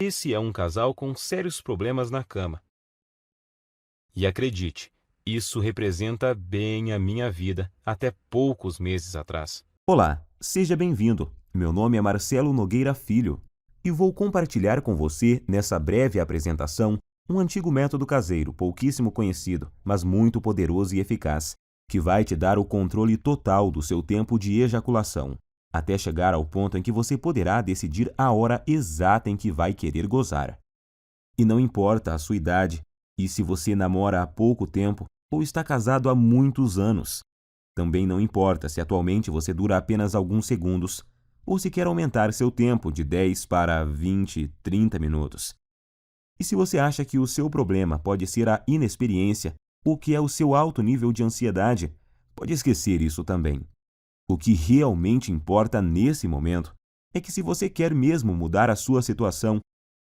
Esse é um casal com sérios problemas na cama. E acredite, isso representa bem a minha vida até poucos meses atrás. Olá, seja bem-vindo. Meu nome é Marcelo Nogueira Filho e vou compartilhar com você, nessa breve apresentação, um antigo método caseiro, pouquíssimo conhecido, mas muito poderoso e eficaz, que vai te dar o controle total do seu tempo de ejaculação, até chegar ao ponto em que você poderá decidir a hora exata em que vai querer gozar. E não importa a sua idade, e se você namora há pouco tempo ou está casado há muitos anos. Também não importa se atualmente você dura apenas alguns segundos, ou se quer aumentar seu tempo de 10 para 20, 30 minutos. E se você acha que o seu problema pode ser a inexperiência ou que é o seu alto nível de ansiedade, pode esquecer isso também. O que realmente importa nesse momento é que se você quer mesmo mudar a sua situação,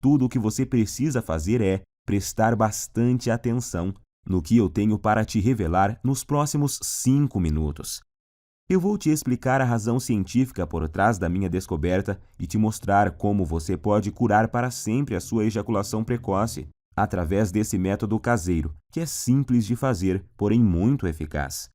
tudo o que você precisa fazer é prestar bastante atenção no que eu tenho para te revelar nos próximos 5 minutos. Eu vou te explicar a razão científica por trás da minha descoberta e te mostrar como você pode curar para sempre a sua ejaculação precoce através desse método caseiro, que é simples de fazer, porém muito eficaz.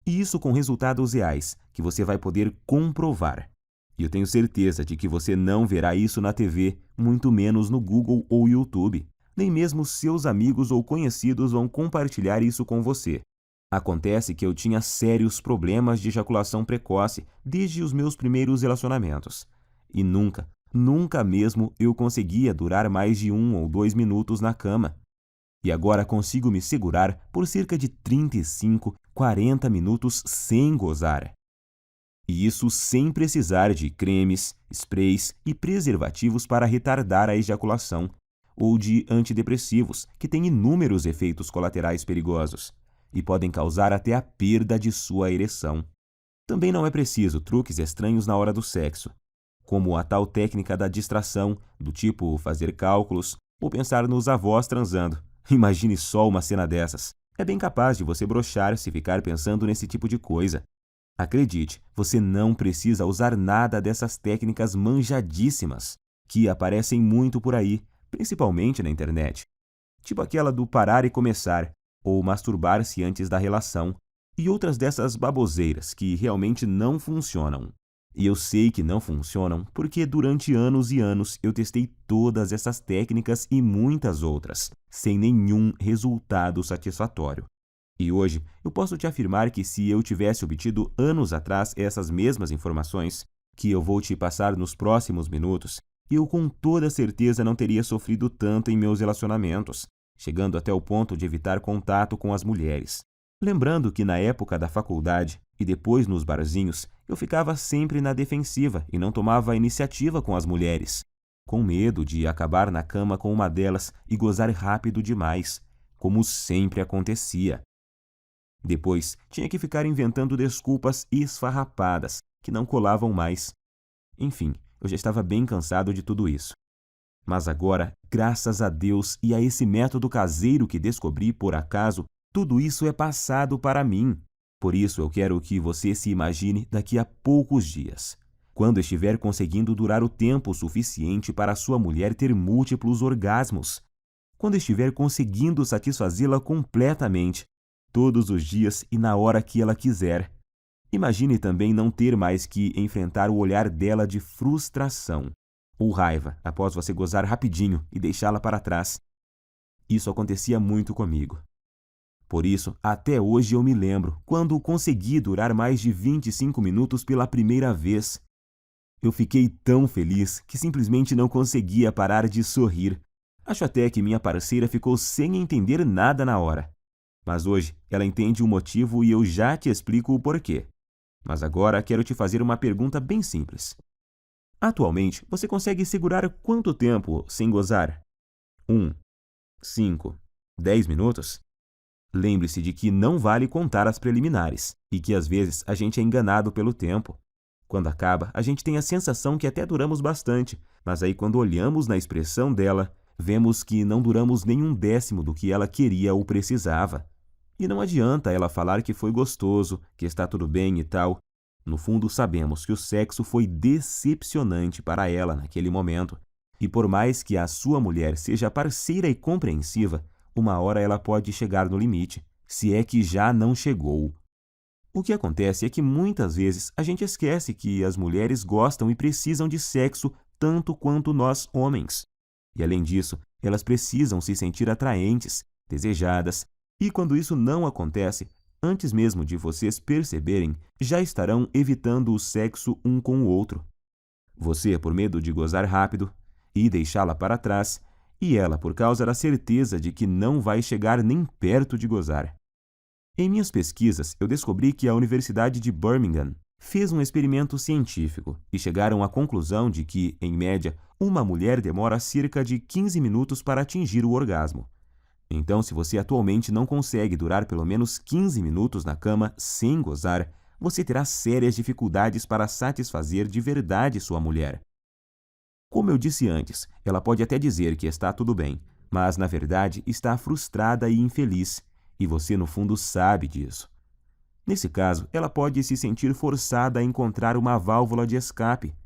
E isso com resultados reais, que você vai poder comprovar. E eu tenho certeza de que você não verá isso na TV, muito menos no Google ou YouTube. Nem mesmo seus amigos ou conhecidos vão compartilhar isso com você. Acontece que eu tinha sérios problemas de ejaculação precoce desde os meus primeiros relacionamentos. E nunca mesmo eu conseguia durar mais de 1 ou 2 minutos na cama. E agora consigo me segurar por cerca de 35, 40 minutos sem gozar. E isso sem precisar de cremes, sprays e preservativos para retardar a ejaculação, ou de antidepressivos, que têm inúmeros efeitos colaterais perigosos e podem causar até a perda de sua ereção. Também não é preciso truques estranhos na hora do sexo, como a tal técnica da distração, do tipo fazer cálculos ou pensar nos avós transando. Imagine só uma cena dessas. É bem capaz de você broxar se ficar pensando nesse tipo de coisa. Acredite, você não precisa usar nada dessas técnicas manjadíssimas, que aparecem muito por aí, principalmente na internet. Tipo aquela do parar e começar, ou masturbar-se antes da relação, e outras dessas baboseiras que realmente não funcionam. E eu sei que não funcionam porque durante anos e anos eu testei todas essas técnicas e muitas outras, sem nenhum resultado satisfatório. E hoje eu posso te afirmar que se eu tivesse obtido anos atrás essas mesmas informações, que eu vou te passar nos próximos minutos, eu com toda certeza não teria sofrido tanto em meus relacionamentos, chegando até o ponto de evitar contato com as mulheres. Lembrando que na época da faculdade e depois nos barzinhos, eu ficava sempre na defensiva e não tomava iniciativa com as mulheres, com medo de acabar na cama com uma delas e gozar rápido demais, como sempre acontecia. Depois, tinha que ficar inventando desculpas esfarrapadas, que não colavam mais. Enfim, eu já estava bem cansado de tudo isso. Mas agora, graças a Deus e a esse método caseiro que descobri por acaso, tudo isso é passado para mim. Por isso eu quero que você se imagine daqui a poucos dias, quando estiver conseguindo durar o tempo suficiente para sua mulher ter múltiplos orgasmos, quando estiver conseguindo satisfazê-la completamente, todos os dias e na hora que ela quiser. Imagine também não ter mais que enfrentar o olhar dela de frustração ou raiva após você gozar rapidinho e deixá-la para trás. Isso acontecia muito comigo. Por isso, até hoje eu me lembro quando consegui durar mais de 25 minutos pela primeira vez. Eu fiquei tão feliz que simplesmente não conseguia parar de sorrir. Acho até que minha parceira ficou sem entender nada na hora. Mas hoje ela entende o motivo e eu já te explico o porquê. Mas agora quero te fazer uma pergunta bem simples. Atualmente, você consegue segurar quanto tempo sem gozar? 1, 5, 10 minutos? Lembre-se de que não vale contar as preliminares e que às vezes a gente é enganado pelo tempo. Quando acaba, a gente tem a sensação que até duramos bastante, mas aí quando olhamos na expressão dela, vemos que não duramos nem 1/10 do que ela queria ou precisava. E não adianta ela falar que foi gostoso, que está tudo bem e tal. No fundo, sabemos que o sexo foi decepcionante para ela naquele momento. E por mais que a sua mulher seja parceira e compreensiva, uma hora ela pode chegar no limite, se é que já não chegou. O que acontece é que muitas vezes a gente esquece que as mulheres gostam e precisam de sexo tanto quanto nós homens. E além disso, elas precisam se sentir atraentes, desejadas, e quando isso não acontece, antes mesmo de vocês perceberem, já estarão evitando o sexo um com o outro. Você por medo de gozar rápido e deixá-la para trás, e ela por causa da certeza de que não vai chegar nem perto de gozar. Em minhas pesquisas, eu descobri que a Universidade de Birmingham fez um experimento científico e chegaram à conclusão de que, em média, uma mulher demora cerca de 15 minutos para atingir o orgasmo. Então, se você atualmente não consegue durar pelo menos 15 minutos na cama sem gozar, você terá sérias dificuldades para satisfazer de verdade sua mulher. Como eu disse antes, ela pode até dizer que está tudo bem, mas na verdade está frustrada e infeliz, e você no fundo sabe disso. Nesse caso, ela pode se sentir forçada a encontrar uma válvula de escape,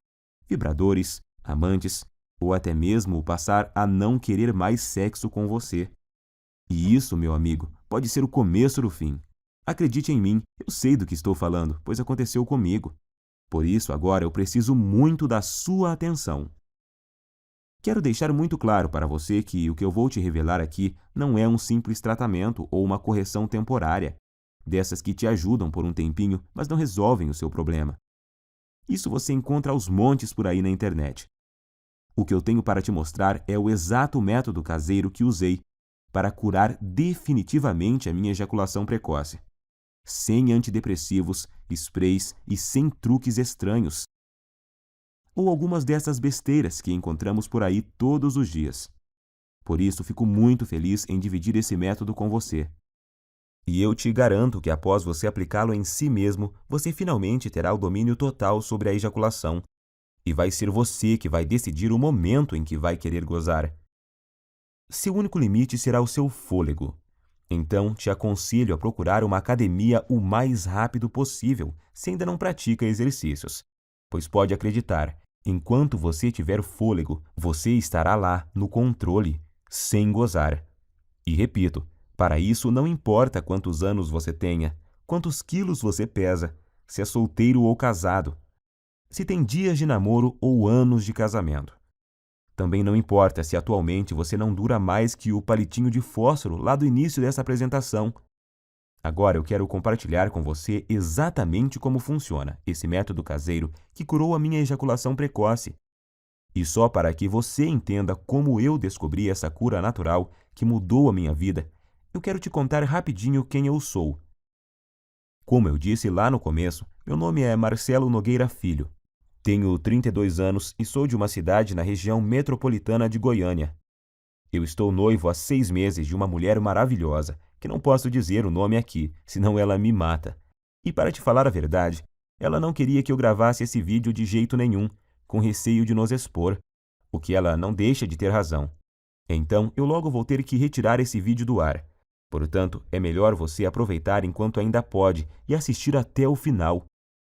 vibradores, amantes, ou até mesmo passar a não querer mais sexo com você. E isso, meu amigo, pode ser o começo do fim. Acredite em mim, eu sei do que estou falando, pois aconteceu comigo. Por isso, agora eu preciso muito da sua atenção. Quero deixar muito claro para você que o que eu vou te revelar aqui não é um simples tratamento ou uma correção temporária, dessas que te ajudam por um tempinho, mas não resolvem o seu problema. Isso você encontra aos montes por aí na internet. O que eu tenho para te mostrar é o exato método caseiro que usei para curar definitivamente a minha ejaculação precoce. Sem antidepressivos, sprays e sem truques estranhos, ou algumas dessas besteiras que encontramos por aí todos os dias. Por isso, fico muito feliz em dividir esse método com você. E eu te garanto que após você aplicá-lo em si mesmo, você finalmente terá o domínio total sobre a ejaculação. E vai ser você que vai decidir o momento em que vai querer gozar. Seu único limite será o seu fôlego. Então, te aconselho a procurar uma academia o mais rápido possível, se ainda não pratica exercícios. Pois pode acreditar, enquanto você tiver fôlego, você estará lá, no controle, sem gozar. E repito, para isso não importa quantos anos você tenha, quantos quilos você pesa, se é solteiro ou casado, se tem dias de namoro ou anos de casamento. Também não importa se atualmente você não dura mais que o palitinho de fósforo lá do início dessa apresentação. Agora eu quero compartilhar com você exatamente como funciona esse método caseiro que curou a minha ejaculação precoce. E só para que você entenda como eu descobri essa cura natural que mudou a minha vida, eu quero te contar rapidinho quem eu sou. Como eu disse lá no começo, meu nome é Marcelo Nogueira Filho. Tenho 32 anos e sou de uma cidade na região metropolitana de Goiânia. Eu estou noivo há 6 meses de uma mulher maravilhosa, que não posso dizer o nome aqui, senão ela me mata. E para te falar a verdade, ela não queria que eu gravasse esse vídeo de jeito nenhum, com receio de nos expor, o que ela não deixa de ter razão. Então, eu logo vou ter que retirar esse vídeo do ar. Portanto, é melhor você aproveitar enquanto ainda pode e assistir até o final.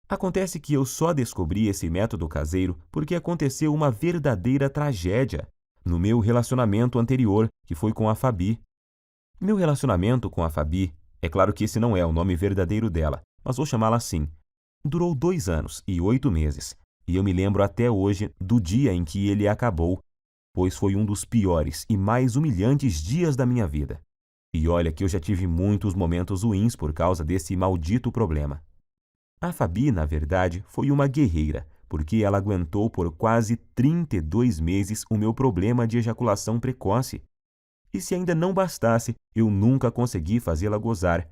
Acontece que eu só descobri esse método caseiro porque aconteceu uma verdadeira tragédia no meu relacionamento anterior, que foi com a Fabi. Meu relacionamento com a Fabi, é claro que esse não é o nome verdadeiro dela, mas vou chamá-la assim, durou 2 anos e 8 meses, e eu me lembro até hoje do dia em que ele acabou, pois foi um dos piores e mais humilhantes dias da minha vida. E olha que eu já tive muitos momentos ruins por causa desse maldito problema. A Fabi, na verdade, foi uma guerreira, porque ela aguentou por quase 32 meses o meu problema de ejaculação precoce. E se ainda não bastasse, eu nunca consegui fazê-la gozar.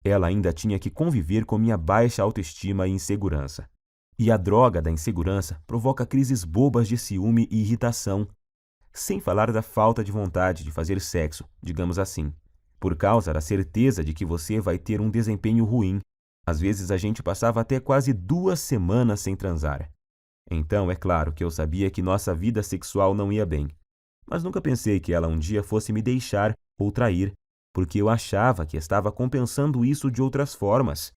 Ela ainda tinha que conviver com minha baixa autoestima e insegurança. E a droga da insegurança provoca crises bobas de ciúme e irritação, sem falar da falta de vontade de fazer sexo, digamos assim, por causa da certeza de que você vai ter um desempenho ruim. Às vezes a gente passava até quase 2 semanas sem transar. Então, é claro que eu sabia que nossa vida sexual não ia bem. Mas nunca pensei que ela um dia fosse me deixar ou trair, porque eu achava que estava compensando isso de outras formas.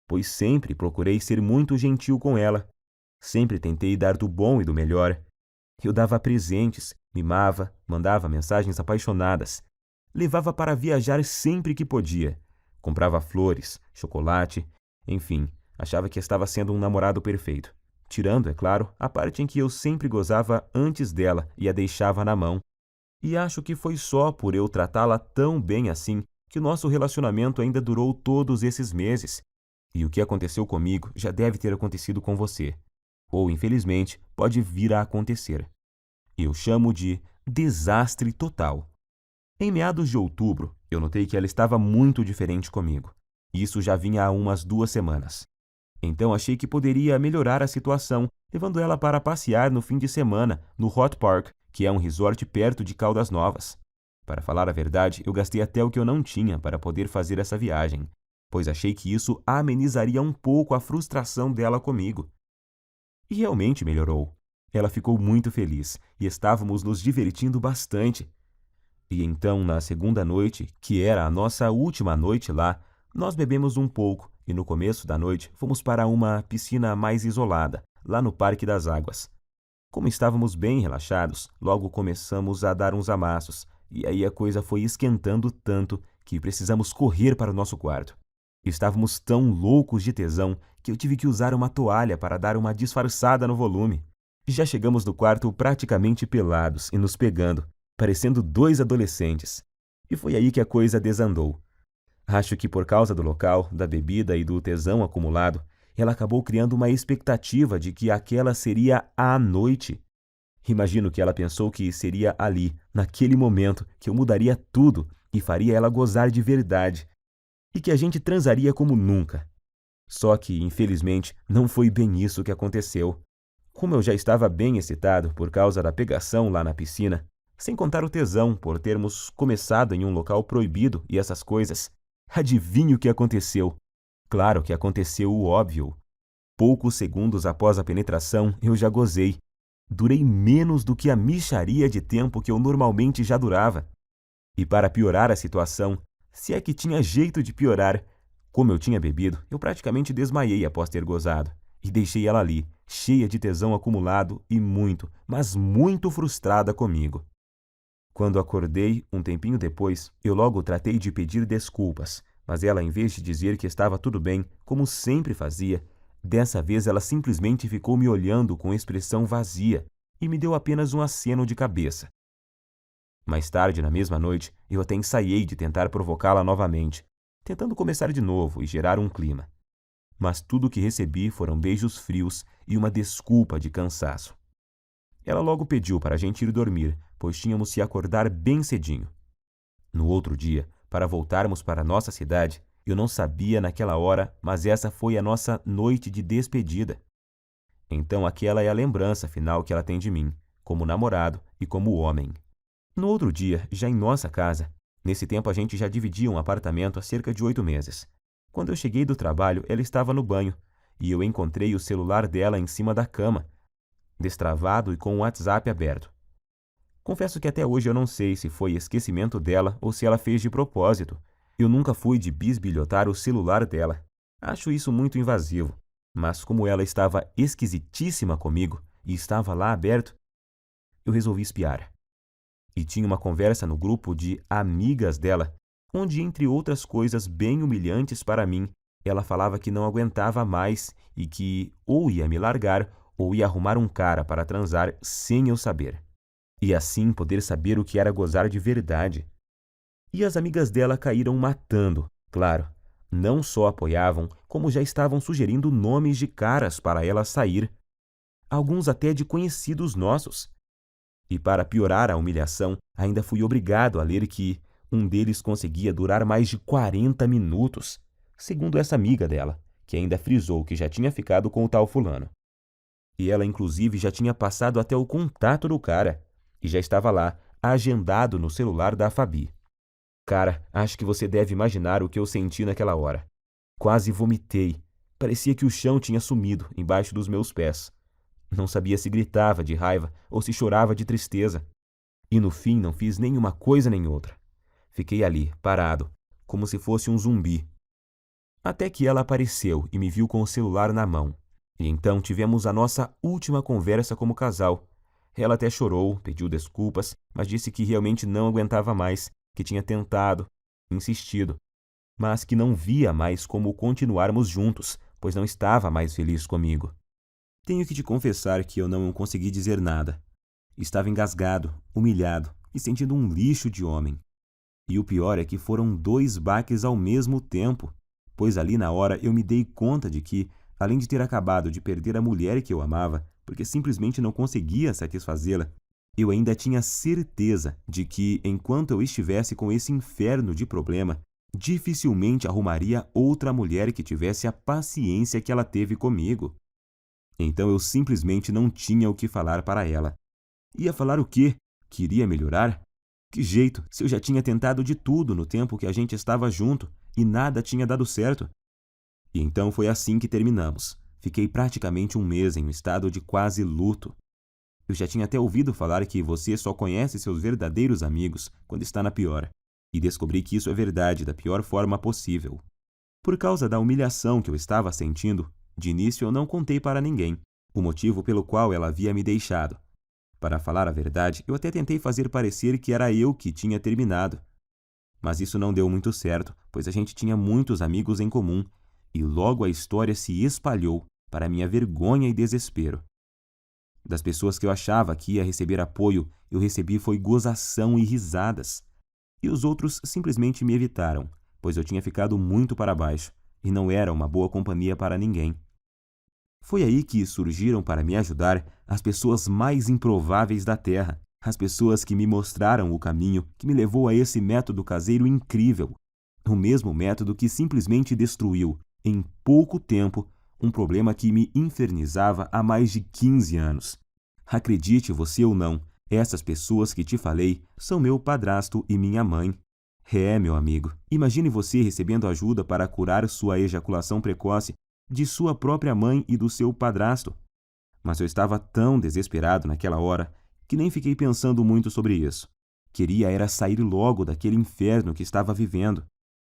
Pois sempre procurei ser muito gentil com ela. Sempre tentei dar do bom e do melhor. Eu dava presentes, mimava, mandava mensagens apaixonadas. Levava para viajar sempre que podia. Comprava flores, chocolate, enfim, achava que estava sendo um namorado perfeito. Tirando, é claro, a parte em que eu sempre gozava antes dela e a deixava na mão. E acho que foi só por eu tratá-la tão bem assim que o nosso relacionamento ainda durou todos esses meses. E o que aconteceu comigo já deve ter acontecido com você. Ou, infelizmente, pode vir a acontecer. Eu chamo de desastre total. Em meados de outubro, eu notei que ela estava muito diferente comigo. Isso já vinha há umas 2 semanas. Então achei que poderia melhorar a situação, levando ela para passear no fim de semana no Hot Park, que é um resort perto de Caldas Novas. Para falar a verdade, eu gastei até o que eu não tinha para poder fazer essa viagem, pois achei que isso amenizaria um pouco a frustração dela comigo. E realmente melhorou. Ela ficou muito feliz e estávamos nos divertindo bastante. E então, na segunda noite, que era a nossa última noite lá, nós bebemos um pouco e no começo da noite fomos para uma piscina mais isolada, lá no Parque das Águas. Como estávamos bem relaxados, logo começamos a dar uns amassos, e aí a coisa foi esquentando tanto que precisamos correr para o nosso quarto. Estávamos tão loucos de tesão que eu tive que usar uma toalha para dar uma disfarçada no volume. Já chegamos no quarto praticamente pelados e nos pegando, parecendo 2 adolescentes. E foi aí que a coisa desandou. Acho que por causa do local, da bebida e do tesão acumulado, ela acabou criando uma expectativa de que aquela seria a noite. Imagino que ela pensou que seria ali, naquele momento, que eu mudaria tudo e faria ela gozar de verdade. E que a gente transaria como nunca. Só que, infelizmente, não foi bem isso que aconteceu. Como eu já estava bem excitado por causa da pegação lá na piscina, sem contar o tesão por termos começado em um local proibido e essas coisas, adivinhe o que aconteceu? Claro que aconteceu o óbvio. Poucos segundos após a penetração, eu já gozei. Durei menos do que a mixaria de tempo que eu normalmente já durava. E para piorar a situação, se é que tinha jeito de piorar, como eu tinha bebido, eu praticamente desmaiei após ter gozado. E deixei ela ali, cheia de tesão acumulado e muito, mas muito frustrada comigo. Quando acordei, um tempinho depois, eu logo tratei de pedir desculpas, mas ela, em vez de dizer que estava tudo bem, como sempre fazia, dessa vez ela simplesmente ficou me olhando com expressão vazia e me deu apenas um aceno de cabeça. Mais tarde, na mesma noite, eu até ensaiei de tentar provocá-la novamente, tentando começar de novo e gerar um clima. Mas tudo o que recebi foram beijos frios e uma desculpa de cansaço. Ela logo pediu para a gente ir dormir, pois tínhamos se acordar bem cedinho. No outro dia, para voltarmos para nossa cidade, eu não sabia naquela hora, mas essa foi a nossa noite de despedida. Então aquela é a lembrança final que ela tem de mim, como namorado e como homem. No outro dia, já em nossa casa, nesse tempo a gente já dividia um apartamento há cerca de 8 meses. Quando eu cheguei do trabalho, ela estava no banho, e eu encontrei o celular dela em cima da cama, destravado e com o WhatsApp aberto. Confesso que até hoje eu não sei se foi esquecimento dela ou se ela fez de propósito. Eu nunca fui de bisbilhotar o celular dela. Acho isso muito invasivo. Mas como ela estava esquisitíssima comigo e estava lá aberto, eu resolvi espiar. E tinha uma conversa no grupo de amigas dela, onde, entre outras coisas bem humilhantes para mim, ela falava que não aguentava mais e que ou ia me largar ou ia arrumar um cara para transar sem eu saber. E assim poder saber o que era gozar de verdade. E as amigas dela caíram matando, claro. Não só apoiavam, como já estavam sugerindo nomes de caras para ela sair. Alguns até de conhecidos nossos. E para piorar a humilhação, ainda fui obrigado a ler que um deles conseguia durar mais de 40 minutos, segundo essa amiga dela, que ainda frisou que já tinha ficado com o tal fulano. E ela, inclusive, já tinha passado até o contato do cara, e já estava lá, agendado no celular da Fabi. Cara, acho que você deve imaginar o que eu senti naquela hora. Quase vomitei. Parecia que o chão tinha sumido embaixo dos meus pés. Não sabia se gritava de raiva ou se chorava de tristeza. E no fim não fiz nenhuma coisa nem outra. Fiquei ali, parado, como se fosse um zumbi. Até que ela apareceu e me viu com o celular na mão. E então tivemos a nossa última conversa como casal. Ela até chorou, pediu desculpas, mas disse que realmente não aguentava mais, que tinha tentado, insistido, mas que não via mais como continuarmos juntos, pois não estava mais feliz comigo. Tenho que te confessar que eu não consegui dizer nada. Estava engasgado, humilhado e sentindo um lixo de homem. E o pior é que foram 2 baques ao mesmo tempo, pois ali na hora eu me dei conta de que, além de ter acabado de perder a mulher que eu amava, porque simplesmente não conseguia satisfazê-la, eu ainda tinha certeza de que, enquanto eu estivesse com esse inferno de problema, dificilmente arrumaria outra mulher que tivesse a paciência que ela teve comigo. Então eu simplesmente não tinha o que falar para ela. Ia falar o quê? Queria melhorar? Que jeito, se eu já tinha tentado de tudo no tempo que a gente estava junto e nada tinha dado certo? E então foi assim que terminamos. Fiquei praticamente um mês em um estado de quase luto. Eu já tinha até ouvido falar que você só conhece seus verdadeiros amigos quando está na pior. E descobri que isso é verdade da pior forma possível. Por causa da humilhação que eu estava sentindo, de início eu não contei para ninguém o motivo pelo qual ela havia me deixado. Para falar a verdade, eu até tentei fazer parecer que era eu que tinha terminado. Mas isso não deu muito certo, pois a gente tinha muitos amigos em comum, e logo a história se espalhou, para minha vergonha e desespero. Das pessoas que eu achava que ia receber apoio, eu recebi foi gozação e risadas. E os outros simplesmente me evitaram, pois eu tinha ficado muito para baixo, e não era uma boa companhia para ninguém. Foi aí que surgiram para me ajudar as pessoas mais improváveis da Terra, as pessoas que me mostraram o caminho que me levou a esse método caseiro incrível, o mesmo método que simplesmente destruiu, em pouco tempo, um problema que me infernizava há mais de 15 anos. Acredite você ou não, essas pessoas que te falei são meu padrasto e minha mãe. Meu amigo, imagine você recebendo ajuda para curar sua ejaculação precoce de sua própria mãe e do seu padrasto. Mas eu estava tão desesperado naquela hora que nem fiquei pensando muito sobre isso. Queria era sair logo daquele inferno que estava vivendo.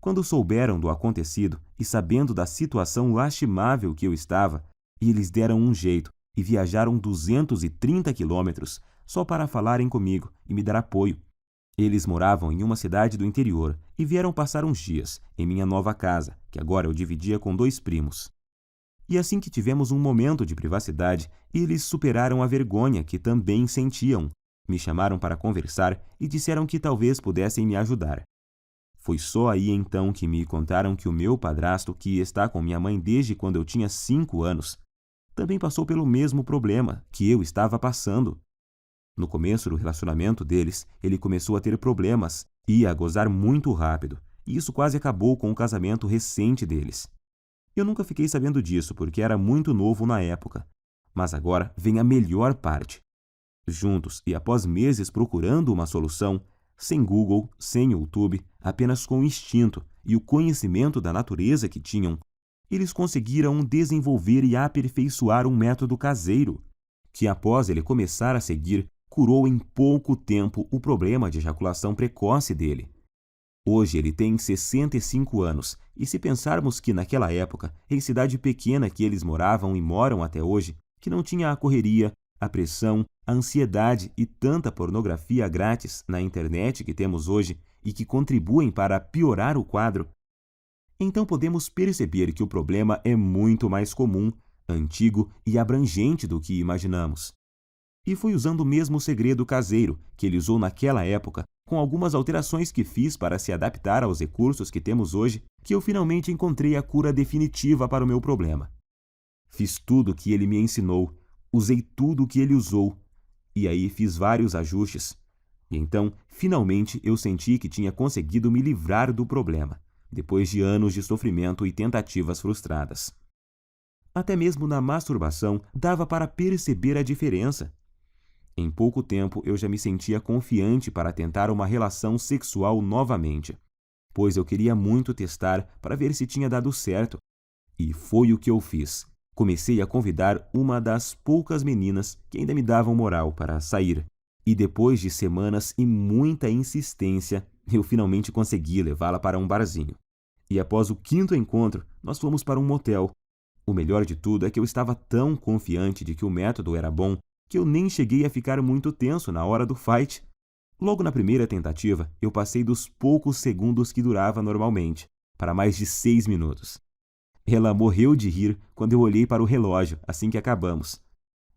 Quando souberam do acontecido e sabendo da situação lastimável que eu estava, eles deram um jeito e viajaram 230 quilômetros só para falarem comigo e me dar apoio. Eles moravam em uma cidade do interior e vieram passar uns dias em minha nova casa, que agora eu dividia com 2 primos. E assim que tivemos um momento de privacidade, eles superaram a vergonha que também sentiam. Me chamaram para conversar e disseram que talvez pudessem me ajudar. Foi só aí então que me contaram que o meu padrasto, que está com minha mãe desde quando eu tinha 5 anos, também passou pelo mesmo problema que eu estava passando. No começo do relacionamento deles, ele começou a ter problemas e a gozar muito rápido, e isso quase acabou com o casamento recente deles. Eu nunca fiquei sabendo disso porque era muito novo na época, mas agora vem a melhor parte. Juntos e após meses procurando uma solução, sem Google, sem YouTube, apenas com o instinto e o conhecimento da natureza que tinham, eles conseguiram desenvolver e aperfeiçoar um método caseiro, que após ele começar a seguir, curou em pouco tempo o problema de ejaculação precoce dele. Hoje ele tem 65 anos, e se pensarmos que naquela época, em cidade pequena que eles moravam e moram até hoje, que não tinha a correria, a pressão, a ansiedade e tanta pornografia grátis na internet que temos hoje e que contribuem para piorar o quadro, então podemos perceber que o problema é muito mais comum, antigo e abrangente do que imaginamos. E foi usando o mesmo segredo caseiro que ele usou naquela época, com algumas alterações que fiz para se adaptar aos recursos que temos hoje, que eu finalmente encontrei a cura definitiva para o meu problema. Fiz tudo o que ele me ensinou, usei tudo o que ele usou, e aí fiz vários ajustes. E então, finalmente, eu senti que tinha conseguido me livrar do problema, depois de anos de sofrimento e tentativas frustradas. Até mesmo na masturbação dava para perceber a diferença. Em pouco tempo eu já me sentia confiante para tentar uma relação sexual novamente, pois eu queria muito testar para ver se tinha dado certo. E foi o que eu fiz. Comecei a convidar uma das poucas meninas que ainda me davam moral para sair. E depois de semanas e muita insistência, eu finalmente consegui levá-la para um barzinho. E após o 5º encontro, nós fomos para um motel. O melhor de tudo é que eu estava tão confiante de que o método era bom que eu nem cheguei a ficar muito tenso na hora do fight. Logo na primeira tentativa, eu passei dos poucos segundos que durava normalmente, para mais de 6 minutos. Ela morreu de rir quando eu olhei para o relógio assim que acabamos.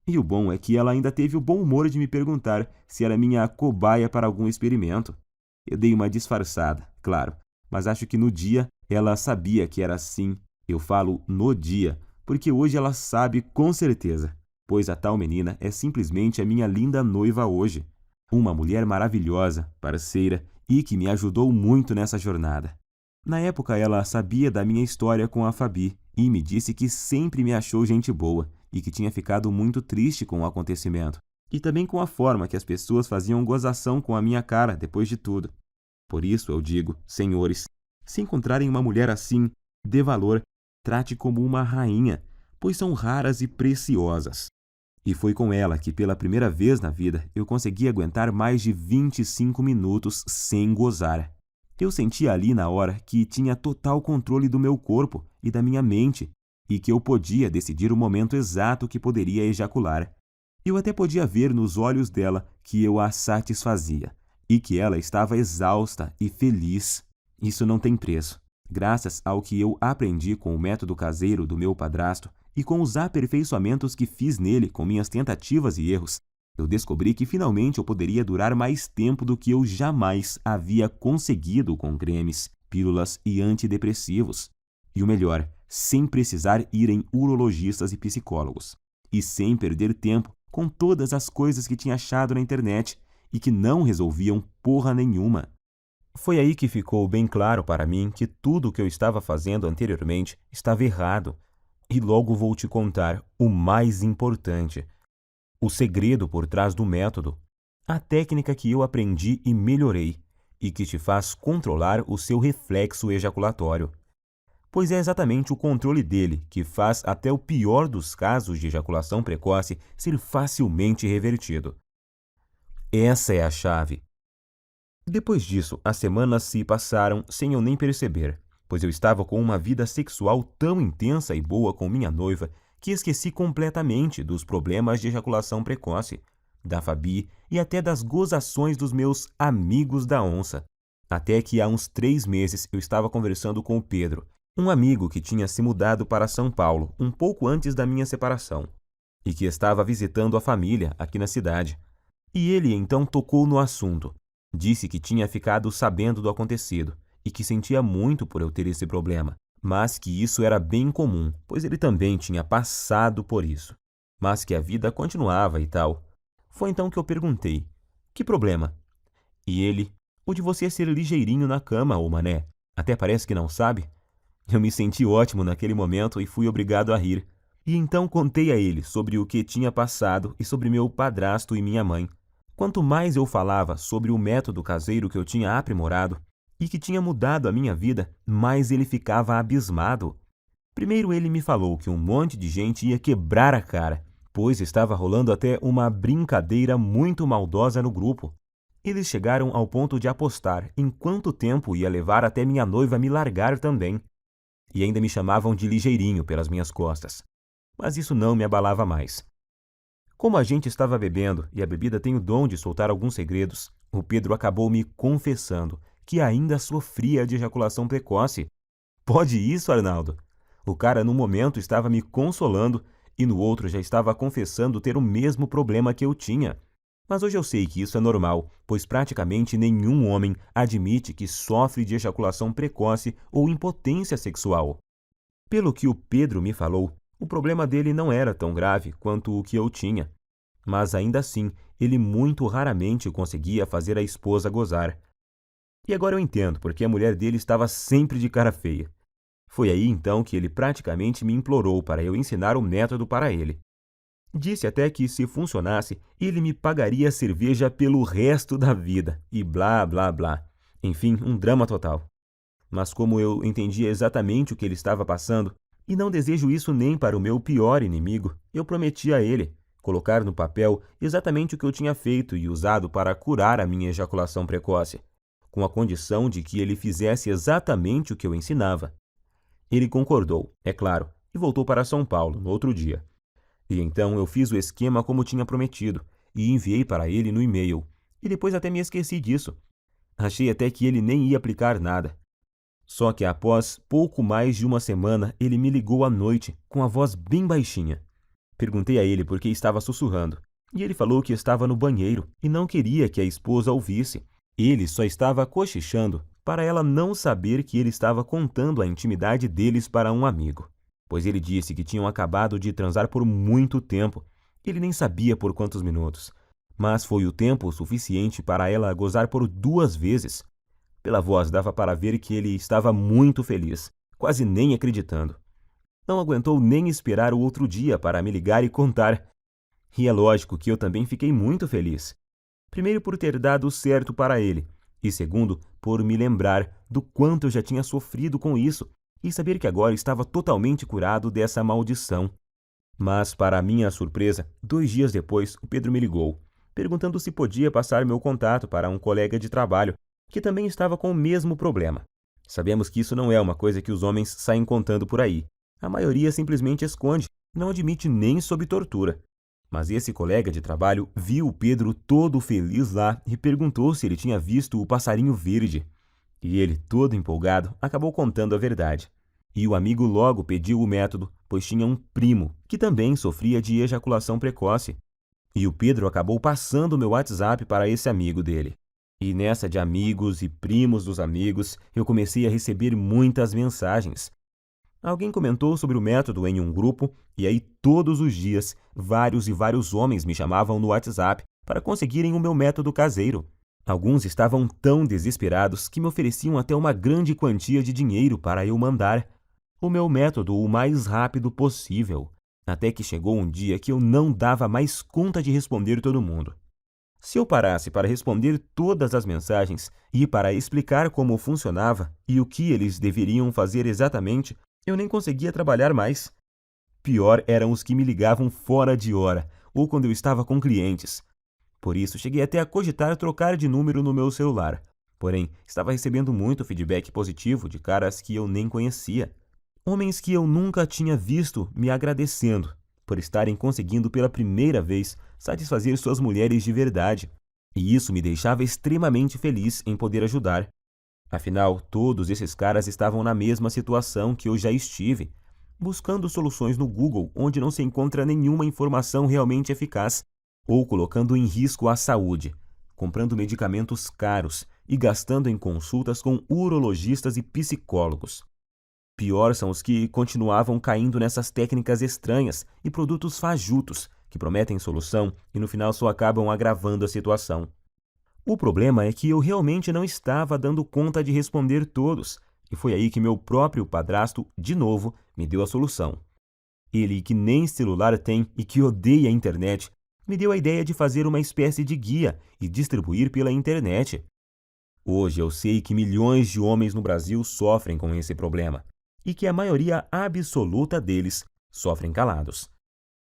E o bom é que ela ainda teve o bom humor de me perguntar se era minha cobaia para algum experimento. Eu dei uma disfarçada, claro, mas acho que no dia ela sabia que era assim. Eu falo no dia, porque hoje ela sabe com certeza, pois a tal menina é simplesmente a minha linda noiva hoje. Uma mulher maravilhosa, parceira e que me ajudou muito nessa jornada. Na época ela sabia da minha história com a Fabi e me disse que sempre me achou gente boa e que tinha ficado muito triste com o acontecimento e também com a forma que as pessoas faziam gozação com a minha cara depois de tudo. Por isso eu digo, senhores, se encontrarem uma mulher assim, dê valor, trate como uma rainha, pois são raras e preciosas. E foi com ela que, pela primeira vez na vida, eu consegui aguentar mais de 25 minutos sem gozar. Eu senti ali na hora que tinha total controle do meu corpo e da minha mente, e que eu podia decidir o momento exato que poderia ejacular. Eu até podia ver nos olhos dela que eu a satisfazia, e que ela estava exausta e feliz. Isso não tem preço. Graças ao que eu aprendi com o método caseiro do meu padrasto, e com os aperfeiçoamentos que fiz nele com minhas tentativas e erros, eu descobri que finalmente eu poderia durar mais tempo do que eu jamais havia conseguido com cremes, pílulas e antidepressivos. E o melhor, sem precisar ir em urologistas e psicólogos. E sem perder tempo com todas as coisas que tinha achado na internet e que não resolviam porra nenhuma. Foi aí que ficou bem claro para mim que tudo o que eu estava fazendo anteriormente estava errado. E logo vou te contar o mais importante, o segredo por trás do método, a técnica que eu aprendi e melhorei, e que te faz controlar o seu reflexo ejaculatório. Pois é exatamente o controle dele que faz até o pior dos casos de ejaculação precoce ser facilmente revertido. Essa é a chave. Depois disso, as semanas se passaram sem eu nem perceber, pois eu estava com uma vida sexual tão intensa e boa com minha noiva que esqueci completamente dos problemas de ejaculação precoce, da Fabi e até das gozações dos meus amigos da onça. Até que há uns 3 meses eu estava conversando com o Pedro, um amigo que tinha se mudado para São Paulo um pouco antes da minha separação e que estava visitando a família aqui na cidade. E ele então tocou no assunto. Disse que tinha ficado sabendo do acontecido e que sentia muito por eu ter esse problema, mas que isso era bem comum, pois ele também tinha passado por isso, mas que a vida continuava e tal. Foi então que eu perguntei, que problema? E ele, o de você ser ligeirinho na cama, ô mané, até parece que não sabe. Eu me senti ótimo naquele momento e fui obrigado a rir. E então contei a ele sobre o que tinha passado e sobre meu padrasto e minha mãe. Quanto mais eu falava sobre o método caseiro que eu tinha aprimorado e que tinha mudado a minha vida, mais ele ficava abismado. Primeiro ele me falou que um monte de gente ia quebrar a cara, pois estava rolando até uma brincadeira muito maldosa no grupo. Eles chegaram ao ponto de apostar em quanto tempo ia levar até minha noiva me largar também. E ainda me chamavam de ligeirinho pelas minhas costas. Mas isso não me abalava mais. Como a gente estava bebendo e a bebida tem o dom de soltar alguns segredos, o Pedro acabou me confessando que ainda sofria de ejaculação precoce. Pode isso, Arnaldo? O cara num momento estava me consolando e no outro já estava confessando ter o mesmo problema que eu tinha. Mas hoje eu sei que isso é normal, pois praticamente nenhum homem admite que sofre de ejaculação precoce ou impotência sexual. Pelo que o Pedro me falou, o problema dele não era tão grave quanto o que eu tinha, mas ainda assim ele muito raramente conseguia fazer a esposa gozar. E agora eu entendo porque a mulher dele estava sempre de cara feia. Foi aí então que ele praticamente me implorou para eu ensinar o método para ele. Disse até que, se funcionasse, ele me pagaria cerveja pelo resto da vida, e blá blá blá. Enfim, um drama total. Mas como eu entendia exatamente o que ele estava passando, e não desejo isso nem para o meu pior inimigo, eu prometi a ele colocar no papel exatamente o que eu tinha feito e usado para curar a minha ejaculação precoce, com a condição de que ele fizesse exatamente o que eu ensinava. Ele concordou, é claro, e voltou para São Paulo no outro dia. E então eu fiz o esquema como tinha prometido e enviei para ele no e-mail. E depois até me esqueci disso. Achei até que ele nem ia aplicar nada. Só que após pouco mais de uma semana, ele me ligou à noite, com a voz bem baixinha. Perguntei a ele por que estava sussurrando, e ele falou que estava no banheiro e não queria que a esposa ouvisse. Ele só estava cochichando para ela não saber que ele estava contando a intimidade deles para um amigo, pois ele disse que tinham acabado de transar por muito tempo. Ele nem sabia por quantos minutos, mas foi o tempo suficiente para ela gozar por 2 vezes. Pela voz dava para ver que ele estava muito feliz, quase nem acreditando. Não aguentou nem esperar o outro dia para me ligar e contar. E é lógico que eu também fiquei muito feliz. Primeiro por ter dado certo para ele, e segundo por me lembrar do quanto eu já tinha sofrido com isso e saber que agora estava totalmente curado dessa maldição. Mas, para minha surpresa, 2 dias depois, o Pedro me ligou, perguntando se podia passar meu contato para um colega de trabalho, que também estava com o mesmo problema. Sabemos que isso não é uma coisa que os homens saem contando por aí. A maioria simplesmente esconde, não admite nem sob tortura. Mas esse colega de trabalho viu o Pedro todo feliz lá e perguntou se ele tinha visto o passarinho verde. E ele, todo empolgado, acabou contando a verdade. E o amigo logo pediu o método, pois tinha um primo que também sofria de ejaculação precoce. E o Pedro acabou passando o meu WhatsApp para esse amigo dele. E nessa de amigos e primos dos amigos, eu comecei a receber muitas mensagens. Alguém comentou sobre o método em um grupo, e aí todos os dias, vários e vários homens me chamavam no WhatsApp para conseguirem o meu método caseiro. Alguns estavam tão desesperados que me ofereciam até uma grande quantia de dinheiro para eu mandar o meu método o mais rápido possível, até que chegou um dia que eu não dava mais conta de responder todo mundo. Se eu parasse para responder todas as mensagens e para explicar como funcionava e o que eles deveriam fazer exatamente, eu nem conseguia trabalhar mais. Pior eram os que me ligavam fora de hora ou quando eu estava com clientes. Por isso, cheguei até a cogitar trocar de número no meu celular. Porém, estava recebendo muito feedback positivo de caras que eu nem conhecia. Homens que eu nunca tinha visto me agradecendo por estarem conseguindo pela primeira vez satisfazer suas mulheres de verdade. E isso me deixava extremamente feliz em poder ajudar. Afinal, todos esses caras estavam na mesma situação que eu já estive, buscando soluções no Google onde não se encontra nenhuma informação realmente eficaz, ou colocando em risco a saúde, comprando medicamentos caros e gastando em consultas com urologistas e psicólogos. Pior são os que continuavam caindo nessas técnicas estranhas e produtos fajutos que prometem solução e no final só acabam agravando a situação. O problema é que eu realmente não estava dando conta de responder todos, e foi aí que meu próprio padrasto, de novo, me deu a solução. Ele, que nem celular tem e que odeia a internet, me deu a ideia de fazer uma espécie de guia e distribuir pela internet. Hoje eu sei que milhões de homens no Brasil sofrem com esse problema, e que a maioria absoluta deles sofrem calados.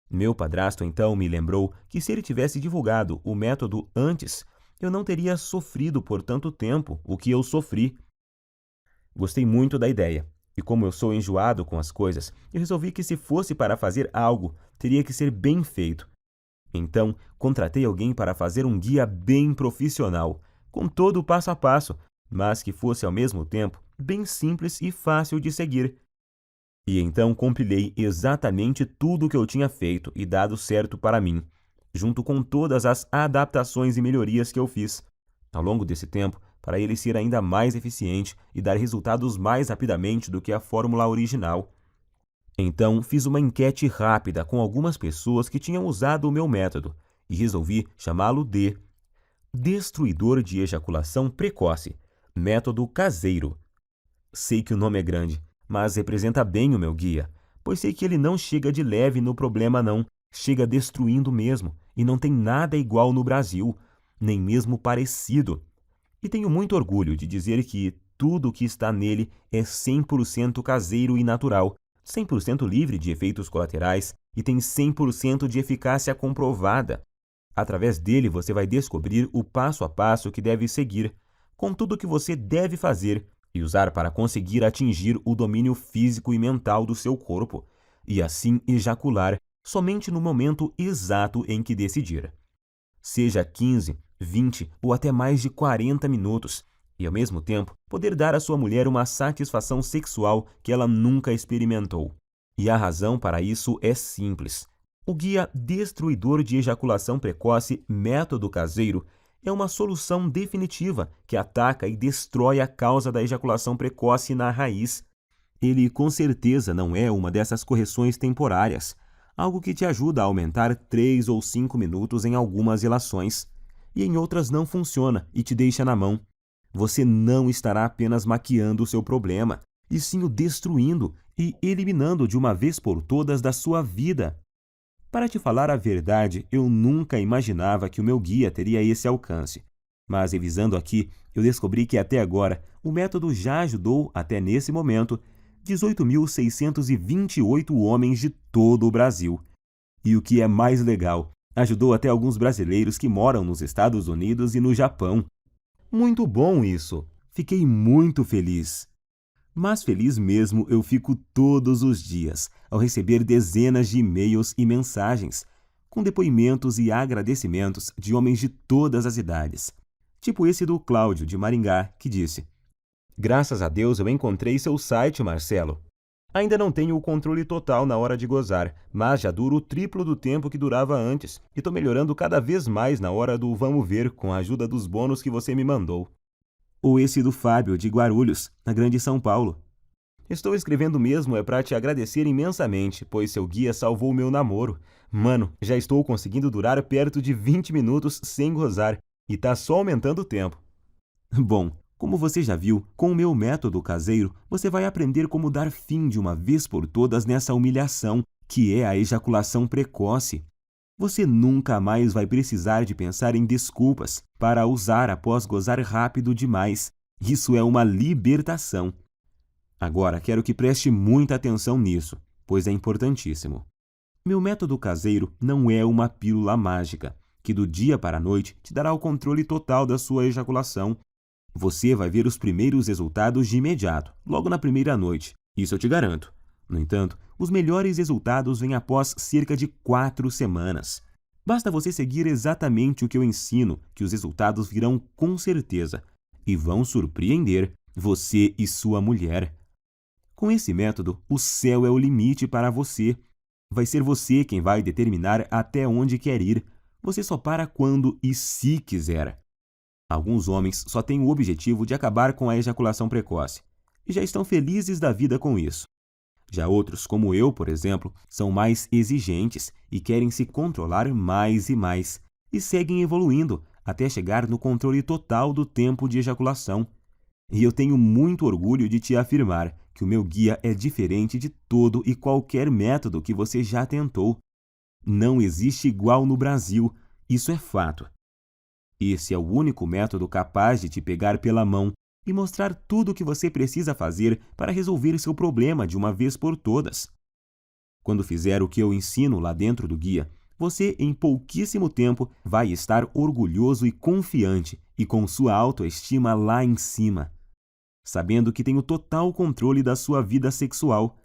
Meu padrasto então me lembrou que se ele tivesse divulgado o método antes, eu não teria sofrido por tanto tempo o que eu sofri. Gostei muito da ideia, e como eu sou enjoado com as coisas, eu resolvi que se fosse para fazer algo, teria que ser bem feito. Então, contratei alguém para fazer um guia bem profissional, com todo o passo a passo, mas que fosse ao mesmo tempo bem simples e fácil de seguir. E então compilei exatamente tudo o que eu tinha feito e dado certo para mim, junto com todas as adaptações e melhorias que eu fiz ao longo desse tempo, para ele ser ainda mais eficiente e dar resultados mais rapidamente do que a fórmula original. Então, fiz uma enquete rápida com algumas pessoas que tinham usado o meu método e resolvi chamá-lo de Destruidor de Ejaculação Precoce, Método Caseiro. Sei que o nome é grande, mas representa bem o meu guia, pois sei que ele não chega de leve no problema não, chega destruindo mesmo, e não tem nada igual no Brasil, nem mesmo parecido. E tenho muito orgulho de dizer que tudo o que está nele é 100% caseiro e natural, 100% livre de efeitos colaterais e tem 100% de eficácia comprovada. Através dele você vai descobrir o passo a passo que deve seguir, com tudo o que você deve fazer e usar para conseguir atingir o domínio físico e mental do seu corpo, e assim ejacular somente no momento exato em que decidir. Seja 15, 20 ou até mais de 40 minutos, e ao mesmo tempo poder dar à sua mulher uma satisfação sexual que ela nunca experimentou. E a razão para isso é simples. O guia destruidor de ejaculação precoce Método Caseiro é uma solução definitiva que ataca e destrói a causa da ejaculação precoce na raiz. Ele com certeza não é uma dessas correções temporárias, algo que te ajuda a aumentar 3 ou 5 minutos em algumas relações, e em outras não funciona e te deixa na mão. Você não estará apenas maquiando o seu problema, e sim o destruindo e eliminando de uma vez por todas da sua vida. Para te falar a verdade, eu nunca imaginava que o meu guia teria esse alcance. Mas revisando aqui, eu descobri que até agora o método já ajudou, até nesse momento, 18.628 homens de todo o Brasil. E o que é mais legal, ajudou até alguns brasileiros que moram nos Estados Unidos e no Japão. Muito bom isso! Fiquei muito feliz. Mas feliz mesmo eu fico todos os dias ao receber dezenas de e-mails e mensagens, com depoimentos e agradecimentos de homens de todas as idades. Tipo esse do Cláudio, de Maringá, que disse: "Graças a Deus eu encontrei seu site, Marcelo. Ainda não tenho o controle total na hora de gozar, mas já duro o triplo do tempo que durava antes, e tô melhorando cada vez mais na hora do vamos ver com a ajuda dos bônus que você me mandou." Ou esse do Fábio, de Guarulhos, na Grande São Paulo: "Estou escrevendo mesmo para te agradecer imensamente, pois seu guia salvou meu namoro. Mano, já estou conseguindo durar perto de 20 minutos sem gozar, e tá só aumentando o tempo." Bom, como você já viu, com o meu método caseiro, você vai aprender como dar fim de uma vez por todas nessa humilhação, que é a ejaculação precoce. Você nunca mais vai precisar de pensar em desculpas para usar após gozar rápido demais. Isso é uma libertação. Agora, quero que preste muita atenção nisso, pois é importantíssimo. Meu método caseiro não é uma pílula mágica, que do dia para a noite te dará o controle total da sua ejaculação. Você vai ver os primeiros resultados de imediato, logo na primeira noite. Isso eu te garanto. No entanto, os melhores resultados vêm após cerca de 4 semanas. Basta você seguir exatamente o que eu ensino, que os resultados virão com certeza e vão surpreender você e sua mulher. Com esse método, o céu é o limite para você. Vai ser você quem vai determinar até onde quer ir. Você só para quando e se quiser. Alguns homens só têm o objetivo de acabar com a ejaculação precoce e já estão felizes da vida com isso. Já outros, como eu, por exemplo, são mais exigentes e querem se controlar mais e mais, e seguem evoluindo até chegar no controle total do tempo de ejaculação. E eu tenho muito orgulho de te afirmar que o meu guia é diferente de todo e qualquer método que você já tentou. Não existe igual no Brasil, isso é fato. Esse é o único método capaz de te pegar pela mão e mostrar tudo o que você precisa fazer para resolver seu problema de uma vez por todas. Quando fizer o que eu ensino lá dentro do guia, você em pouquíssimo tempo vai estar orgulhoso e confiante e com sua autoestima lá em cima, sabendo que tem o total controle da sua vida sexual.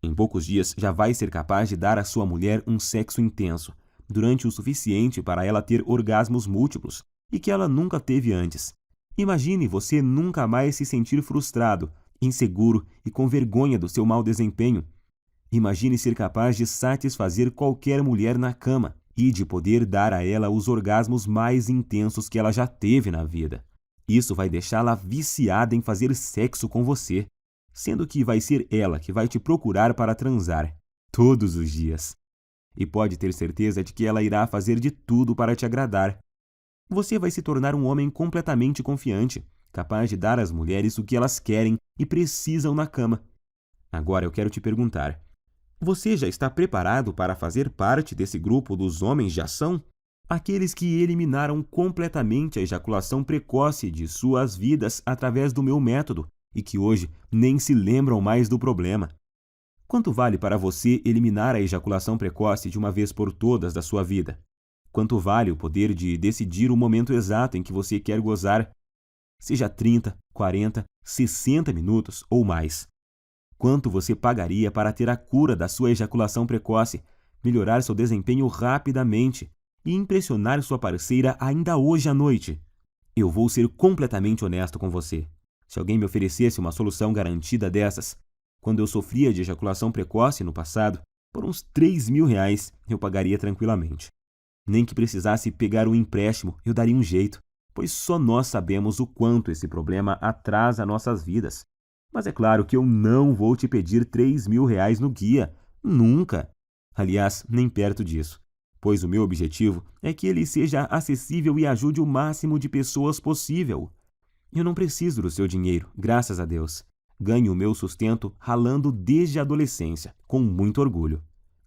Em poucos dias já vai ser capaz de dar à sua mulher um sexo intenso, durante o suficiente para ela ter orgasmos múltiplos e que ela nunca teve antes. Imagine você nunca mais se sentir frustrado, inseguro e com vergonha do seu mau desempenho. Imagine ser capaz de satisfazer qualquer mulher na cama e de poder dar a ela os orgasmos mais intensos que ela já teve na vida. Isso vai deixá-la viciada em fazer sexo com você, sendo que vai ser ela que vai te procurar para transar, todos os dias. E pode ter certeza de que ela irá fazer de tudo para te agradar. Você vai se tornar um homem completamente confiante, capaz de dar às mulheres o que elas querem e precisam na cama. Agora eu quero te perguntar: você já está preparado para fazer parte desse grupo dos homens de ação? Aqueles que eliminaram completamente a ejaculação precoce de suas vidas através do meu método e que hoje nem se lembram mais do problema. Quanto vale para você eliminar a ejaculação precoce de uma vez por todas da sua vida? Quanto vale o poder de decidir o momento exato em que você quer gozar? Seja 30, 40, 60 minutos ou mais. Quanto você pagaria para ter a cura da sua ejaculação precoce, melhorar seu desempenho rapidamente e impressionar sua parceira ainda hoje à noite. Eu vou ser completamente honesto com você. Se alguém me oferecesse uma solução garantida dessas, quando eu sofria de ejaculação precoce no passado, por uns R$ 3.000 eu pagaria tranquilamente. Nem que precisasse pegar um empréstimo, eu daria um jeito, pois só nós sabemos o quanto esse problema atrasa nossas vidas. Mas é claro que eu não vou te pedir R$ 3.000 no guia. Nunca! Aliás, nem perto disso, pois o meu objetivo é que ele seja acessível e ajude o máximo de pessoas possível. Eu não preciso do seu dinheiro, graças a Deus. Ganho o meu sustento ralando desde a adolescência, com muito orgulho.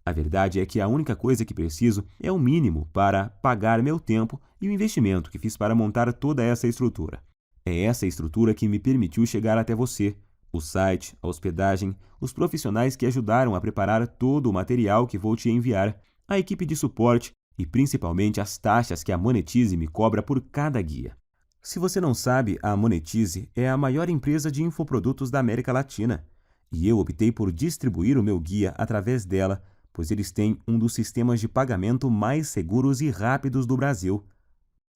A verdade é que a única coisa que preciso é o mínimo para pagar meu tempo e o investimento que fiz para montar toda essa estrutura. É essa estrutura que me permitiu chegar até você. O site, a hospedagem, os profissionais que ajudaram a preparar todo o material que vou te enviar, a equipe de suporte e principalmente as taxas que a Monetize me cobra por cada guia. Se você não sabe, a Monetize é a maior empresa de infoprodutos da América Latina e eu optei por distribuir o meu guia através dela, pois eles têm um dos sistemas de pagamento mais seguros e rápidos do Brasil.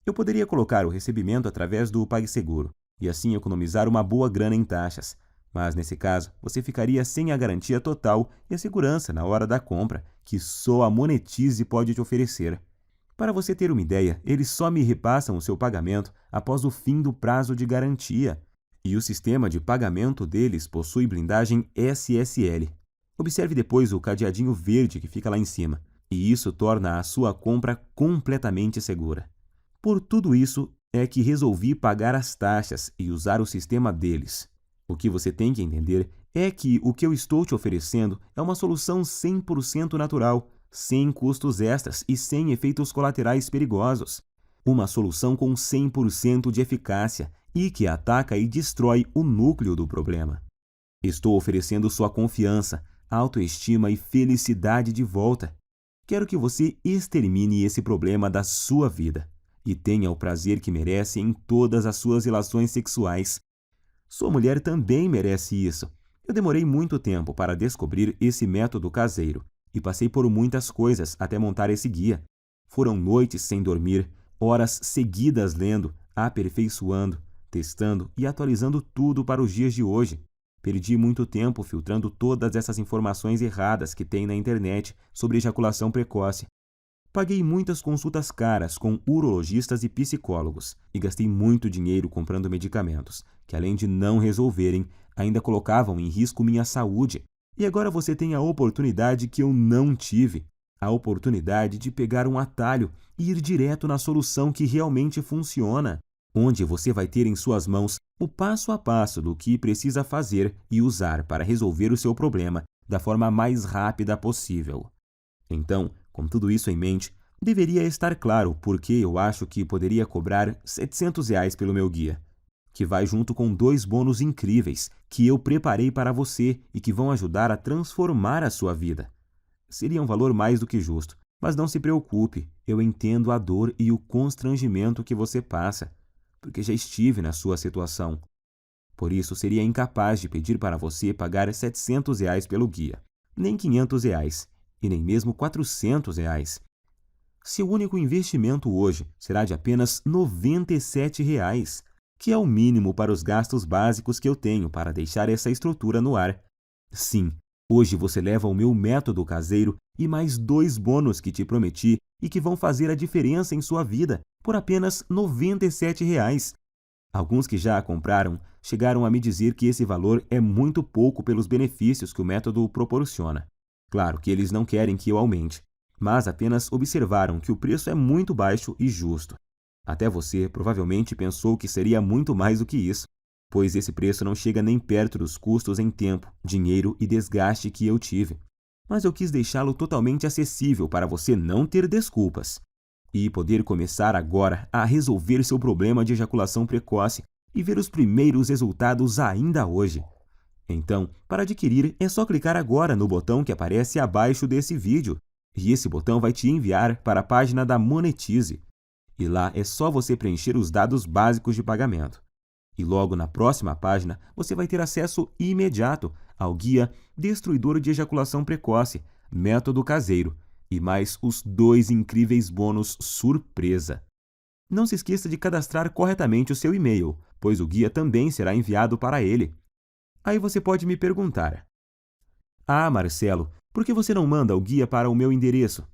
Eu poderia colocar o recebimento através do PagSeguro e assim economizar uma boa grana em taxas, mas nesse caso você ficaria sem a garantia total e a segurança na hora da compra que só a Monetize pode te oferecer. Para você ter uma ideia, eles só me repassam o seu pagamento após o fim do prazo de garantia. E o sistema de pagamento deles possui blindagem SSL. Observe depois o cadeadinho verde que fica lá em cima, e isso torna a sua compra completamente segura. Por tudo isso é que resolvi pagar as taxas e usar o sistema deles. O que você tem que entender é que o que eu estou te oferecendo é uma solução 100% natural, sem custos extras e sem efeitos colaterais perigosos. Uma solução com 100% de eficácia e que ataca e destrói o núcleo do problema. Estou oferecendo sua confiança, autoestima e felicidade de volta. Quero que você extermine esse problema da sua vida e tenha o prazer que merece em todas as suas relações sexuais. Sua mulher também merece isso. Eu demorei muito tempo para descobrir esse método caseiro e passei por muitas coisas até montar esse guia. Foram noites sem dormir, horas seguidas lendo, aperfeiçoando, testando e atualizando tudo para os dias de hoje. Perdi muito tempo filtrando todas essas informações erradas que tem na internet sobre ejaculação precoce. Paguei muitas consultas caras com urologistas e psicólogos e gastei muito dinheiro comprando medicamentos, que além de não resolverem, ainda colocavam em risco minha saúde. E agora você tem a oportunidade que eu não tive, a oportunidade de pegar um atalho e ir direto na solução que realmente funciona, onde você vai ter em suas mãos o passo a passo do que precisa fazer e usar para resolver o seu problema da forma mais rápida possível. Então, com tudo isso em mente, deveria estar claro por que eu acho que poderia cobrar R$ 700 pelo meu guia, que vai junto com 2 bônus incríveis que eu preparei para você e que vão ajudar a transformar a sua vida. Seria um valor mais do que justo, mas não se preocupe, eu entendo a dor e o constrangimento que você passa, porque já estive na sua situação. Por isso, seria incapaz de pedir para você pagar R$ 700 pelo guia, nem R$ 500 e nem mesmo R$ 400. Seu único investimento hoje será de apenas R$ 97, que é o mínimo para os gastos básicos que eu tenho para deixar essa estrutura no ar. Sim, hoje você leva o meu método caseiro e mais 2 bônus que te prometi e que vão fazer a diferença em sua vida por apenas R$ 97. Alguns que já a compraram chegaram a me dizer que esse valor é muito pouco pelos benefícios que o método proporciona. Claro que eles não querem que eu aumente, mas apenas observaram que o preço é muito baixo e justo. Até você provavelmente pensou que seria muito mais do que isso, pois esse preço não chega nem perto dos custos em tempo, dinheiro e desgaste que eu tive. Mas eu quis deixá-lo totalmente acessível para você não ter desculpas e poder começar agora a resolver seu problema de ejaculação precoce e ver os primeiros resultados ainda hoje. Então, para adquirir, é só clicar agora no botão que aparece abaixo desse vídeo, e esse botão vai te enviar para a página da Monetize. E lá é só você preencher os dados básicos de pagamento. E logo na próxima página, você vai ter acesso imediato ao guia Destruidor de Ejaculação Precoce, Método Caseiro, e mais os 2 incríveis bônus surpresa. Não se esqueça de cadastrar corretamente o seu e-mail, pois o guia também será enviado para ele. Aí você pode me perguntar: "Ah, Marcelo, por que você não manda o guia para o meu endereço?"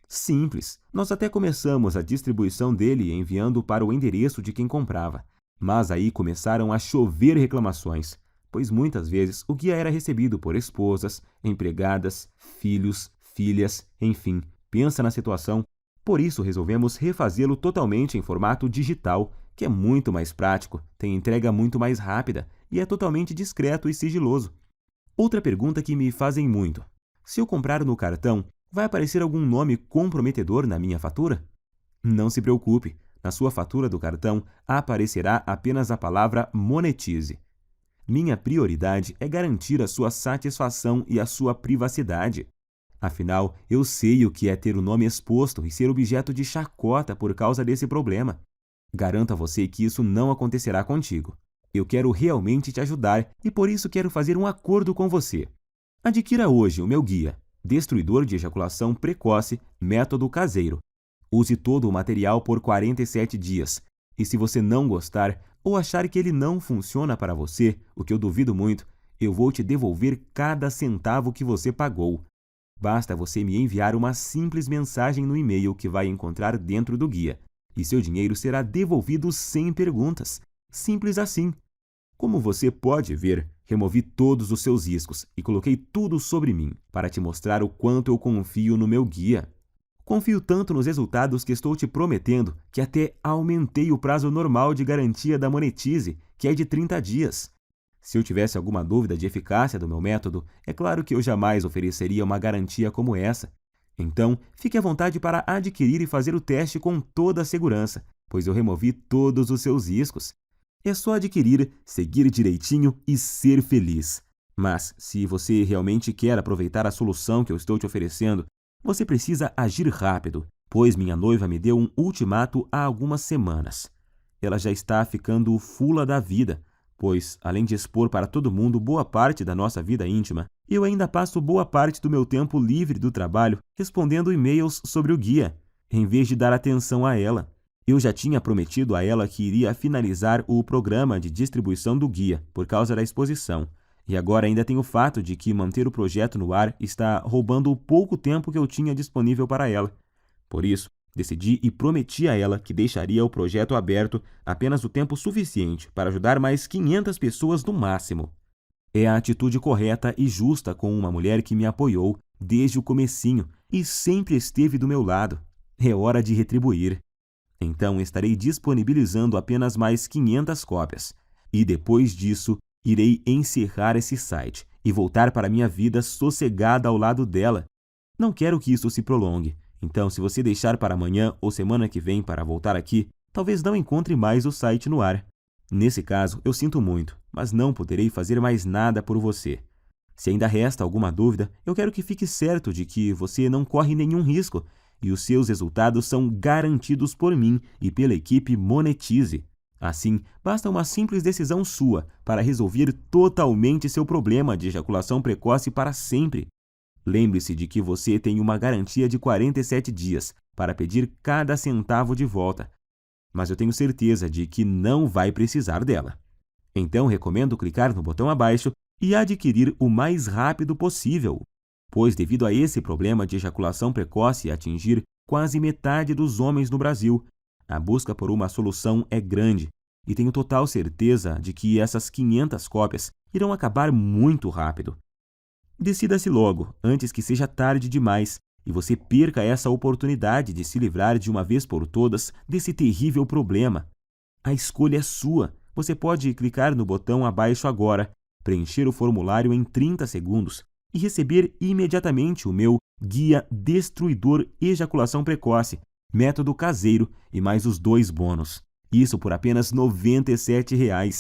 Simples, nós até começamos a distribuição dele enviando para o endereço de quem comprava. Mas aí começaram a chover reclamações, pois muitas vezes o guia era recebido por esposas, empregadas, filhos, filhas, enfim, pensa na situação. Por isso resolvemos refazê-lo totalmente em formato digital, que é muito mais prático, tem entrega muito mais rápida e é totalmente discreto e sigiloso. Outra pergunta que me fazem muito: se eu comprar no cartão, vai aparecer algum nome comprometedor na minha fatura? Não se preocupe, na sua fatura do cartão aparecerá apenas a palavra monetize. Minha prioridade é garantir a sua satisfação e a sua privacidade. Afinal, eu sei o que é ter o nome exposto e ser objeto de chacota por causa desse problema. Garanto a você que isso não acontecerá contigo. Eu quero realmente te ajudar e por isso quero fazer um acordo com você. Adquira hoje o meu guia, Destruidor de Ejaculação Precoce, Método Caseiro. Use todo o material por 47 dias. E se você não gostar ou achar que ele não funciona para você, o que eu duvido muito, eu vou te devolver cada centavo que você pagou. Basta você me enviar uma simples mensagem no e-mail que vai encontrar dentro do guia, e seu dinheiro será devolvido sem perguntas. Simples assim. Como você pode ver, removi todos os seus riscos e coloquei tudo sobre mim para te mostrar o quanto eu confio no meu guia. Confio tanto nos resultados que estou te prometendo que até aumentei o prazo normal de garantia da Monetize, que é de 30 dias. Se eu tivesse alguma dúvida de eficácia do meu método, é claro que eu jamais ofereceria uma garantia como essa. Então, fique à vontade para adquirir e fazer o teste com toda a segurança, pois eu removi todos os seus riscos. É só adquirir, seguir direitinho e ser feliz. Mas, se você realmente quer aproveitar a solução que eu estou te oferecendo, você precisa agir rápido, pois minha noiva me deu um ultimato há algumas semanas. Ela já está ficando fula da vida, pois, além de expor para todo mundo boa parte da nossa vida íntima, eu ainda passo boa parte do meu tempo livre do trabalho respondendo e-mails sobre o guia, em vez de dar atenção a ela. Eu já tinha prometido a ela que iria finalizar o programa de distribuição do guia por causa da exposição. E agora ainda tem o fato de que manter o projeto no ar está roubando o pouco tempo que eu tinha disponível para ela. Por isso, decidi e prometi a ela que deixaria o projeto aberto apenas o tempo suficiente para ajudar mais 500 pessoas no máximo. É a atitude correta e justa com uma mulher que me apoiou desde o comecinho e sempre esteve do meu lado. É hora de retribuir. Então estarei disponibilizando apenas mais 500 cópias. E depois disso, irei encerrar esse site e voltar para minha vida sossegada ao lado dela. Não quero que isso se prolongue. Então, se você deixar para amanhã ou semana que vem para voltar aqui, talvez não encontre mais o site no ar. Nesse caso, eu sinto muito, mas não poderei fazer mais nada por você. Se ainda resta alguma dúvida, eu quero que fique certo de que você não corre nenhum risco e os seus resultados são garantidos por mim e pela equipe Monetize. Assim, basta uma simples decisão sua para resolver totalmente seu problema de ejaculação precoce para sempre. Lembre-se de que você tem uma garantia de 47 dias para pedir cada centavo de volta, mas eu tenho certeza de que não vai precisar dela. Então, recomendo clicar no botão abaixo e adquirir o mais rápido possível, pois devido a esse problema de ejaculação precoce atingir quase metade dos homens no Brasil, a busca por uma solução é grande e tenho total certeza de que essas 500 cópias irão acabar muito rápido. Decida-se logo, antes que seja tarde demais e você perca essa oportunidade de se livrar de uma vez por todas desse terrível problema. A escolha é sua. Você pode clicar no botão abaixo agora, preencher o formulário em 30 segundos e receber imediatamente o meu Guia Destruidor Ejaculação Precoce, Método Caseiro e mais os 2 bônus. Isso por apenas R$ 97. R$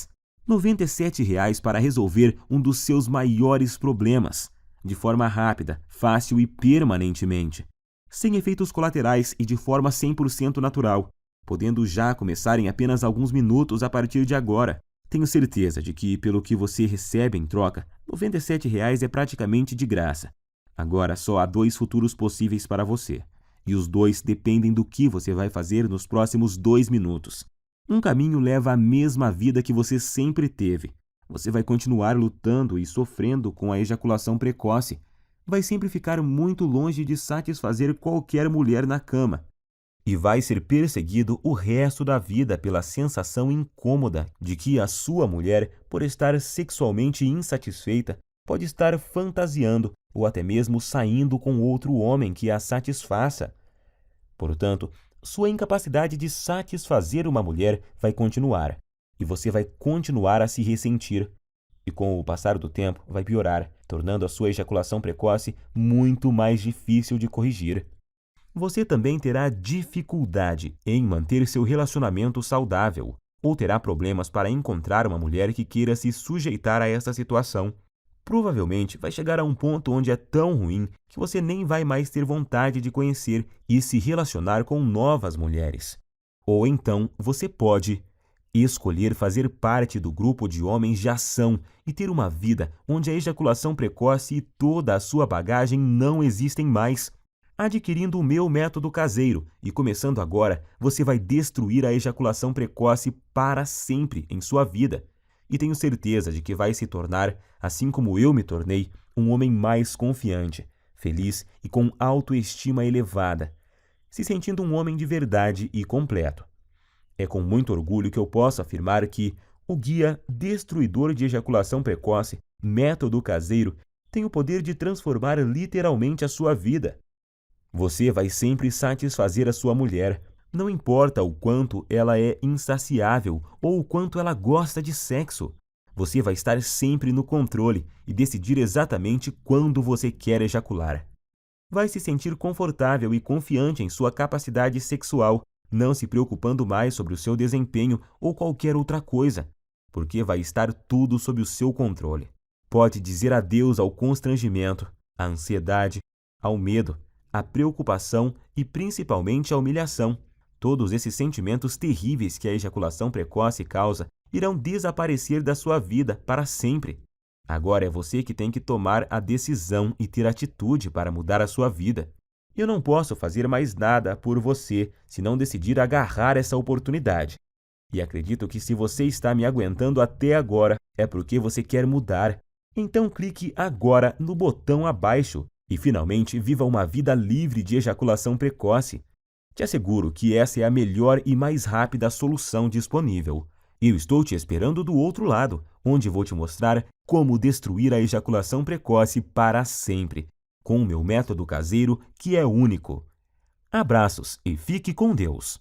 97 para resolver um dos seus maiores problemas, de forma rápida, fácil e permanentemente, sem efeitos colaterais e de forma 100% natural, podendo já começar em apenas alguns minutos a partir de agora. Tenho certeza de que, pelo que você recebe em troca, R$ 97 é praticamente de graça. Agora só há 2 futuros possíveis para você, e os 2 dependem do que você vai fazer nos próximos 2 minutos. Um caminho leva à mesma vida que você sempre teve. Você vai continuar lutando e sofrendo com a ejaculação precoce. Vai sempre ficar muito longe de satisfazer qualquer mulher na cama. E vai ser perseguido o resto da vida pela sensação incômoda de que a sua mulher, por estar sexualmente insatisfeita, pode estar fantasiando ou até mesmo saindo com outro homem que a satisfaça. Portanto, sua incapacidade de satisfazer uma mulher vai continuar, e você vai continuar a se ressentir. E com o passar do tempo, vai piorar, tornando a sua ejaculação precoce muito mais difícil de corrigir. Você também terá dificuldade em manter seu relacionamento saudável, ou terá problemas para encontrar uma mulher que queira se sujeitar a essa situação. Provavelmente vai chegar a um ponto onde é tão ruim que você nem vai mais ter vontade de conhecer e se relacionar com novas mulheres. Ou então você pode escolher fazer parte do grupo de homens de ação e ter uma vida onde a ejaculação precoce e toda a sua bagagem não existem mais. Adquirindo o meu método caseiro e começando agora, você vai destruir a ejaculação precoce para sempre em sua vida. E tenho certeza de que vai se tornar, assim como eu me tornei, um homem mais confiante, feliz e com autoestima elevada, se sentindo um homem de verdade e completo. É com muito orgulho que eu posso afirmar que o Guia Destruidor de Ejaculação Precoce, método caseiro, tem o poder de transformar literalmente a sua vida. Você vai sempre satisfazer a sua mulher, não importa o quanto ela é insaciável ou o quanto ela gosta de sexo. Você vai estar sempre no controle e decidir exatamente quando você quer ejacular. Vai se sentir confortável e confiante em sua capacidade sexual, não se preocupando mais sobre o seu desempenho ou qualquer outra coisa, porque vai estar tudo sob o seu controle. Pode dizer adeus ao constrangimento, à ansiedade, ao medo, à preocupação e principalmente à humilhação. Todos esses sentimentos terríveis que a ejaculação precoce causa irão desaparecer da sua vida para sempre. Agora é você que tem que tomar a decisão e ter atitude para mudar a sua vida. Eu não posso fazer mais nada por você se não decidir agarrar essa oportunidade. E acredito que se você está me aguentando até agora, é porque você quer mudar. Então clique agora no botão abaixo e finalmente viva uma vida livre de ejaculação precoce. Te asseguro que essa é a melhor e mais rápida solução disponível. Eu estou te esperando do outro lado, onde vou te mostrar como destruir a ejaculação precoce para sempre, com o meu método caseiro que é único. Abraços e fique com Deus!